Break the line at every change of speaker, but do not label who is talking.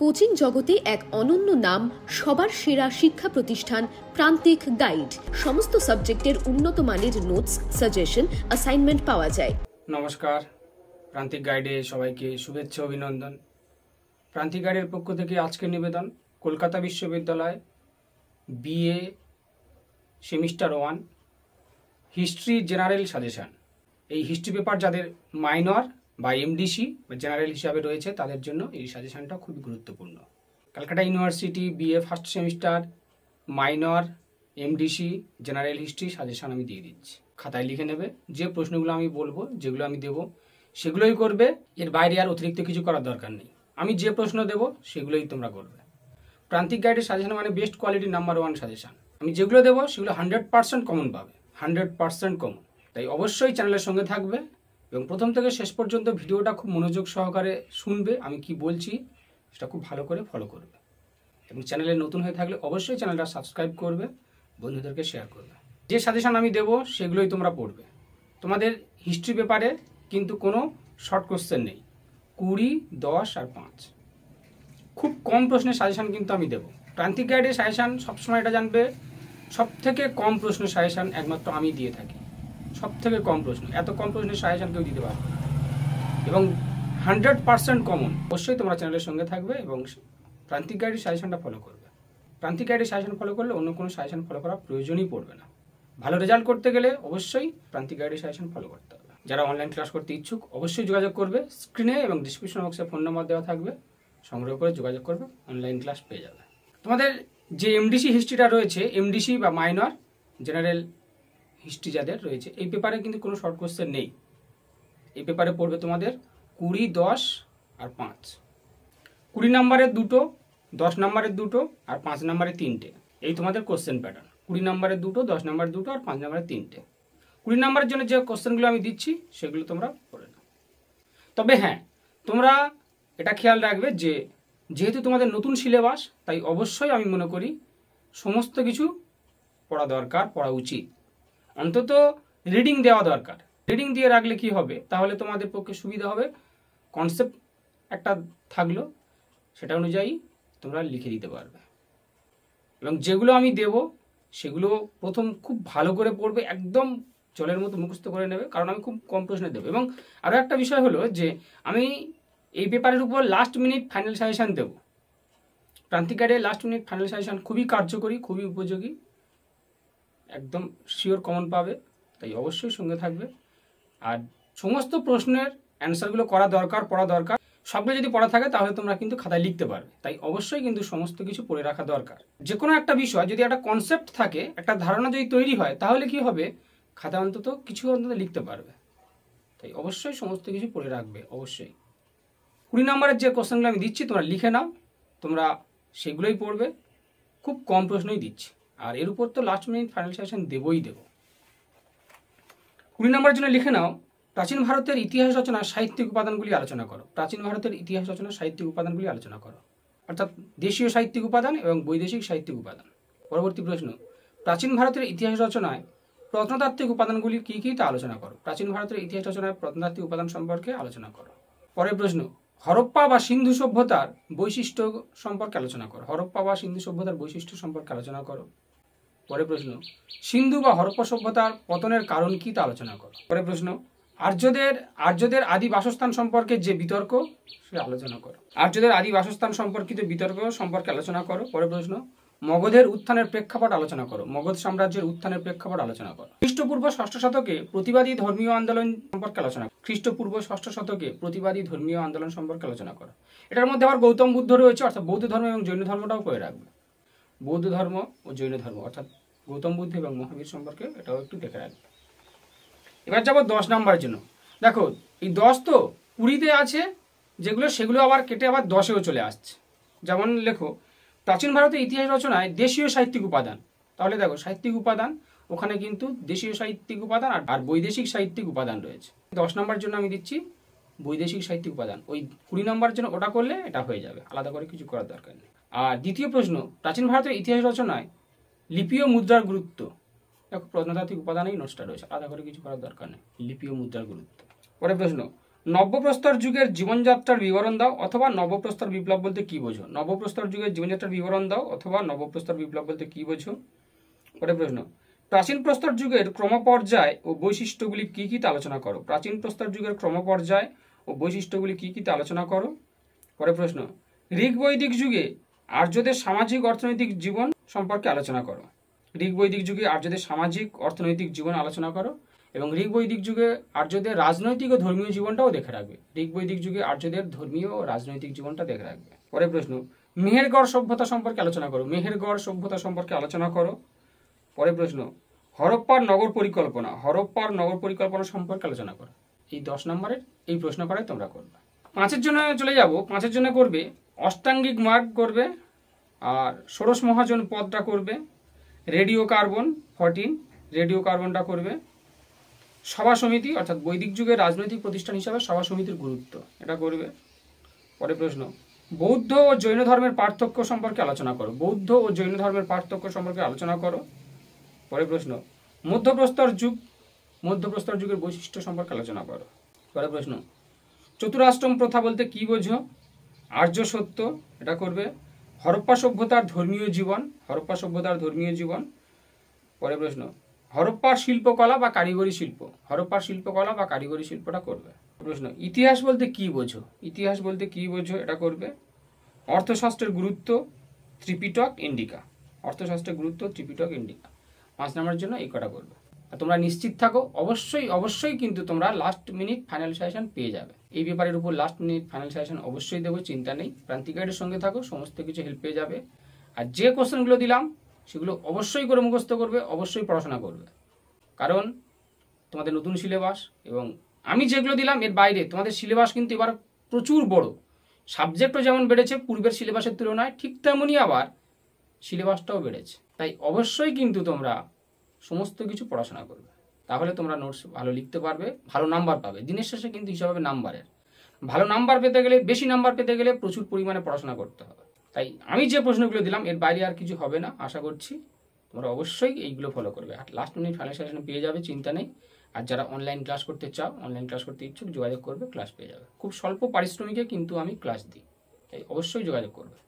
Coaching জগতে এক অনন্য নাম, সবার সেরা শিক্ষা প্রতিষ্ঠান প্রান্তিক গাইড। সমস্ত সাবজেক্টের উন্নত মানের নোটস, সাজেশন, অ্যাসাইনমেন্ট পাওয়া যায়।
নমস্কার, প্রান্তিক গাইডে সবাইকে শুভেচ্ছা অভিনন্দন। প্রান্তিক গাইডের পক্ষ থেকে আজকের নিবেদন কলকাতা বিশ্ববিদ্যালয় BA semester 1 history general suggestion. এই হিস্ট্রি পেপার যাদের মাইনর বা এমডিসি বা জেনারেল হিসাবে রয়েছে তাদের জন্য এই সাজেশনটা খুবই গুরুত্বপূর্ণ। Calcutta university BA first semester minor MDC general history suggestion আমি দিয়ে দিচ্ছি। খাতায় লিখে নেবে, যে প্রশ্নগুলো আমি বলবো, যেগুলো আমি দেবো সেগুলোই করবে। এর বাইরে আর অতিরিক্ত কিছু করার দরকার নেই। আমি যে প্রশ্ন দেবো সেগুলোই তোমরা করবে। প্রান্তিক গাইডের সাজেশন মানে বেস্ট কোয়ালিটি নাম্বার 1 সাজেশন। আমি যেগুলো দেবো সেগুলো 100% কমন পাবে, 100% কমন। তাই অবশ্যই চ্যানেলের সঙ্গে থাকবে এবং প্রথম থেকে শেষ পর্যন্ত ভিডিওটা খুব মনোযোগ সহকারে শুনবে। আমি কি বলছি সেটা খুব ভালো করে ফলো করবে এবং চ্যানেলে নতুন হয়ে থাকলে অবশ্যই চ্যানেলটা সাবস্ক্রাইব করবে, বন্ধুদেরকে শেয়ার করবে। যে সাজেশন আমি দেবো সেগুলোই তোমরা পড়বে। তোমাদের হিস্ট্রি পেপারে কিন্তু কোনো শর্ট কোশ্চেন নেই। 20, 10 আর 5 খুব কম প্রশ্নের সাজেশন কিন্তু আমি দেবো। প্রান্তিক গাইডের সাজেশন সবসময় এটা জানবে, সব থেকে কম প্রশ্নের সাজেশন একমাত্র আমি দিয়ে থাকি। সব থেকে কম প্রশ্ন, এত কম প্রশ্নের সাজেশন কেউ দিতে পারবে এবং 100% কমন। অবশ্যই তোমরা চ্যানেলের সঙ্গে থাকবে এবং প্রান্তিক গাইডের সাজেশনটা ফলো করবে। প্রান্তিক গাইডের সাজেশন ফলো করলে অন্য কোনো সাজেশন ফলো করার প্রয়োজনই পড়বে না। ভালো রেজাল্ট করতে গেলে অবশ্যই প্রান্তিক গাইডের সাজেশন ফলো করতে হবে। যারা অনলাইন ক্লাস করতে ইচ্ছুক অবশ্যই যোগাযোগ করবে। স্ক্রিনে এবং ডিসক্রিপশন বক্সে ফোন নাম্বার দেওয়া থাকবে, সংগ্রহ করে যোগাযোগ করবে, অনলাইন ক্লাস পেয়ে যাবে। তোমাদের যে এমডিসি হিস্ট্রিটা রয়েছে, এমডিসি বা মাইনর জেনারেল হিস্ট্রি যাদের রয়েছে, এই পেপারে কিন্তু কোনো শর্ট কোশ্চেন নেই। এই পেপারে পড়বে তোমাদের 20, 10 আর 5। 20 নাম্বারের 2, 10 নাম্বারের 2 আর 5 নাম্বারের 3টে। এই তোমাদের কোশ্চেন প্যাটার্ন। 20 নাম্বারের 2, 10 নাম্বারের 2 আর 5 নাম্বারের 3টে। 20 নাম্বারের জন্য যে কোশ্চেনগুলো আমি দিচ্ছি সেগুলো তোমরা পড়ে নাও। তবে হ্যাঁ, তোমরা এটা খেয়াল রাখবে যে যেহেতু তোমাদের নতুন সিলেবাস, তাই অবশ্যই আমি মনে করি সমস্ত কিছু পড়া দরকার, পড়া উচিত। অন্তত রিডিং দেওয়া দরকার। রিডিং দিয়ে রাখলে কি হবে, তাহলে তোমাদের পক্ষে সুবিধা হবে। কনসেপ্ট একটা থাকলো, সেটা অনুযায়ী তোমরা লিখে দিতে পারবে। এবং যেগুলো আমি দেব সেগুলো প্রথম খুব ভালো করে পড়বে, একদম জলের মতো মুখস্থ করে নেবে, কারণ আমি খুব কম প্রশ্নে দেবো। এবং আরও একটা বিষয় হলো যে আমি এই পেপারের উপর লাস্ট মিনিট ফাইনাল সাজেশন দেবো। প্রান্তিক গাইডের লাস্ট মিনিট ফাইনাল সাজেশন খুবই কার্যকরী, খুবই উপযোগী, একদম শিওর কমন পাবে। তাই অবশ্যই সঙ্গে থাকবে। আর সমস্ত প্রশ্নের অ্যান্সারগুলো করা দরকার, পড়া দরকার। সবগুলো যদি পড়া থাকে তাহলে তোমরা কিন্তু খাতায় লিখতে পারবে। তাই অবশ্যই কিন্তু সমস্ত কিছু পড়ে রাখা দরকার। যে কোনো একটা বিষয় যদি একটা কনসেপ্ট থাকে, একটা ধারণা যদি তৈরি হয়, তাহলে কি হবে, খাতা অন্তত কিছু অন্তত লিখতে পারবে। তাই অবশ্যই সমস্ত কিছু পড়ে রাখবে। অবশ্যই 20 নম্বরের যে কোশ্চেনগুলো আমি দিচ্ছি তোমরা লিখে নাও, তোমরা সেগুলোই পড়বে। খুব কম প্রশ্নই দিচ্ছি, আর এর উপর তো লাস্ট মিনিট ফাইনাল সেশন দেবই দেব। 20 নম্বরের জন্য লিখে নাও, প্রাচীন ভারতের ইতিহাস রচনার সাহিত্যিক উপাদানগুলি আলোচনা করো। প্রাচীন ভারতের ইতিহাস রচনার সাহিত্যিক উপাদানগুলি আলোচনা করো, অর্থাৎ দেশীয় সাহিত্যিক উপাদান এবং বৈদেশিক সাহিত্যিক উপাদান। পরবর্তী প্রশ্ন, প্রাচীন ভারতের ইতিহাস রচনায় প্রত্নতাত্ত্বিক উপাদানগুলি কী কী তা আলোচনা করো। প্রাচীন ভারতের ইতিহাস রচনায় প্রত্নতাত্ত্বিক উপাদান সম্পর্কে আলোচনা করো। পরের প্রশ্ন, হরপ্পা বা সিন্ধু সভ্যতার বৈশিষ্ট্য সম্পর্কে আলোচনা করো। হরপ্পা বা সিন্ধু সভ্যতার বৈশিষ্ট্য সম্পর্কে আলোচনা করো। পরের প্রশ্ন, সিন্ধু বা হরপ্পা সভ্যতার পতনের কারণ কী তা আলোচনা করো। পরের প্রশ্ন, আর্যদের আদি বাসস্থান সম্পর্কে যে বিতর্ক সে আলোচনা করো। আর্যদের আদি বাসস্থান সম্পর্কিত বিতর্ক সম্পর্কে আলোচনা করো। পরের প্রশ্ন, মগধের উত্থানের প্রেক্ষাপট আলোচনা করো। মগধ সাম্রাজ্যের উত্থানের প্রেক্ষাপট আলোচনা করো। খ্রিস্টপূর্ব 6ষ্ঠ শতকে প্রতিবাদী ধর্মীয় আন্দোলন সম্পর্কে আলোচনা করো। খ্রিস্টপূর্ব 6ষ্ঠ শতকে প্রতিবাদী ধর্মীয় আন্দোলন সম্পর্কে আলোচনা করো। এটার মধ্যে আবার গৌতম বুদ্ধ রয়েছে, অর্থাৎ বৌদ্ধ ধর্ম এবং জৈন ধর্মটাও করে রাখবে। বৌদ্ধ ধর্ম ও জৈন ধর্ম, অর্থাৎ গৌতম বুদ্ধ এবং মহাবীর সম্পর্কে এটাও একটু দেখে রাখবে। এবার যাবো 10 নম্বরের জন্য। দেখো, এই 10 তো 20তে আছে যেগুলো, সেগুলো আবার কেটে আবার 10এও চলে আসছে। যেমন লেখো, প্রাচীন ভারতের ইতিহাস রচনায় দেশীয় সাহিত্যিক উপাদান। তাহলে দেখো, সাহিত্যিক উপাদান ওখানে কিন্তু দেশীয় সাহিত্যিক উপাদান আর বৈদেশিক সাহিত্যিক উপাদান রয়েছে। 10 নম্বরের জন্য আমি দিচ্ছি বৈদেশিক সাহিত্যিক উপাদান। ওই 20 নম্বরের জন্য ওটা করলে এটা হয়ে যাবে, আলাদা করে কিছু করার দরকার নেই। আর দ্বিতীয় প্রশ্ন, প্রাচীন ভারতের ইতিহাস রচনায় লিপি ও মুদ্রার গুরুত্ব। দেখো, প্রত্নতাত্ত্বিক উপাদানেই নোটসটা রয়েছে, আলাদা করে কিছু করার দরকার নেই। লিপি ও মুদ্রার গুরুত্ব। পরের প্রশ্ন, নব্যপ্রস্তর যুগের জীবনযাত্রার বিবরণ দাও অথবা নবপ্রস্তর বিপ্লব বলতে কি বোঝো। নবপ্রস্তর যুগের জীবনযাত্রার বিবরণ দাও অথবা নবপ্রস্তর বিপ্লব বলতে কি বোঝো। পরের প্রশ্ন, প্রাচীন প্রস্তর যুগের ক্রমপর্যায় ও বৈশিষ্ট্যগুলি কি কি তা আলোচনা করো। প্রাচীন প্রস্তর যুগের ক্রমপর্যায় ও বৈশিষ্ট্যগুলি কি কি তা আলোচনা করো। পরের প্রশ্ন, ঋগ বৈদিক যুগে আর্যদের সামাজিক অর্থনৈতিক জীবন সম্পর্কে আলোচনা করো। ঋগ বৈদিক যুগে আর্যদের সামাজিক অর্থনৈতিক জীবন আলোচনা করো এবং ঋগ বৈদিক যুগে আর্যদের রাজনৈতিক ও ধর্মীয় জীবনটাও দেখে রাখবে। ঋগ বৈদিক যুগে আর্যদের ধর্মীয় ও রাজনৈতিক জীবনটা দেখে রাখবে। পরের প্রশ্ন, মেহেরগড় সভ্যতা সম্পর্কে আলোচনা করো। মেহেরগড় সভ্যতা সম্পর্কে আলোচনা করো। পরের প্রশ্ন, হরপ্পার নগর পরিকল্পনা। হরপ্পার নগর পরিকল্পনা সম্পর্কে আলোচনা করো। এই 10 নম্বরের এই প্রশ্ন করাই তোমরা করবে। 5-এর জন্য চলে যাব। 5-এর জন্য করবে অষ্টাঙ্গিক মার্গ করবে, আর ষোড়শ মহাজন পদটা করবে, রেডিও কার্বন 14 রেডিও কার্বনটা করবে, সভা সমিতি অর্থাৎ বৈদিক যুগের রাজনৈতিক প্রতিষ্ঠান হিসাবে সভা সমিতির গুরুত্ব এটা করবে। পরের প্রশ্ন, বৌদ্ধ ও জৈন ধর্মের পার্থক্য সম্পর্কে আলোচনা করো। বৌদ্ধ ও জৈন ধর্মের পার্থক্য সম্পর্কে আলোচনা করো। পরের প্রশ্ন, মধ্যপ্রস্তর যুগ। মধ্যপ্রস্তর যুগের বৈশিষ্ট্য সম্পর্কে আলোচনা করো। পরের প্রশ্ন, চতুরাষ্ট্রম প্রথা বলতে কি বোঝো। আর্য সত্য এটা করবে। হরপ্পা সভ্যতার ধর্মীয় জীবন। হরপ্পা সভ্যতার ধর্মীয় জীবন। পরের প্রশ্ন, হরপ্পার শিল্পকলা বা কারিগরি শিল্প। হরপ্পার শিল্পকলা বা কারিগরি শিল্পটা করবে। প্রশ্ন, ইতিহাস বলতে কি বোঝো। ইতিহাস বলতে কি বোঝো এটা করবে। অর্থশাস্ত্রের গুরুত্ব, ত্রিপিটক ইন্ডিকা। অর্থশাস্ত্রের গুরুত্ব, ত্রিপিটক ইন্ডিকা। 5 নম্বরের জন্য এই কটা করবে। আর তোমরা নিশ্চিত থাকো অবশ্যই কিন্তু তোমরা লাস্ট মিনিট ফাইনাল সাজেশন পেয়ে যাবে। এই ব্যাপারের উপর লাস্ট মিনিট ফাইনাল সাজেশন অবশ্যই দেবো, চিন্তা নেই। প্রান্তিক গাইডের সঙ্গে থাকো, সমস্ত কিছু হেল্প পেয়ে যাবে। আর যে কোশ্চেনগুলো দিলাম সেগুলো অবশ্যই করে মুখস্থ করবে, অবশ্যই পড়াশোনা করবে। কারণ তোমাদের নতুন সিলেবাস এবং আমি যেগুলো দিলাম এর বাইরে তোমাদের সিলেবাস কিন্তু এবার প্রচুর বড়। সাবজেক্টও যেমন বেড়েছে পূর্বের সিলেবাসের তুলনায়, ঠিক তেমনই আবার সিলেবাসটাও বেড়েছে। তাই অবশ্যই কিন্তু তোমরা সমস্ত কিছু পড়াশোনা করবে, তাহলে তোমরা নোটস ভালো লিখতে পারবে, ভালো নাম্বার পাবে। দিনের শেষে কিন্তু হিসাব হবে নাম্বারের। ভালো নাম্বার পেতে গেলে, বেশি নাম্বার পেতে গেলে প্রচুর পরিমাণে পড়াশোনা করতে হবে। তাই আমি যে প্রশ্নগুলো দিলাম এর বাইরে আর কিছু হবে না আশা করছি। তোমরা অবশ্যই এইগুলো ফলো করবে। আর লাস্ট মিনিট ফাইনাল সেশন পেয়ে যাবে, চিন্তা নেই। আর যারা অনলাইন ক্লাস করতে চাও, অনলাইন ক্লাস করতে ইচ্ছুক, যোগাযোগ করবে, ক্লাস পেয়ে যাবে। খুব স্বল্প পারিশ্রমিকে কিন্তু আমি ক্লাস দিই, তাই অবশ্যই যোগাযোগ করবে।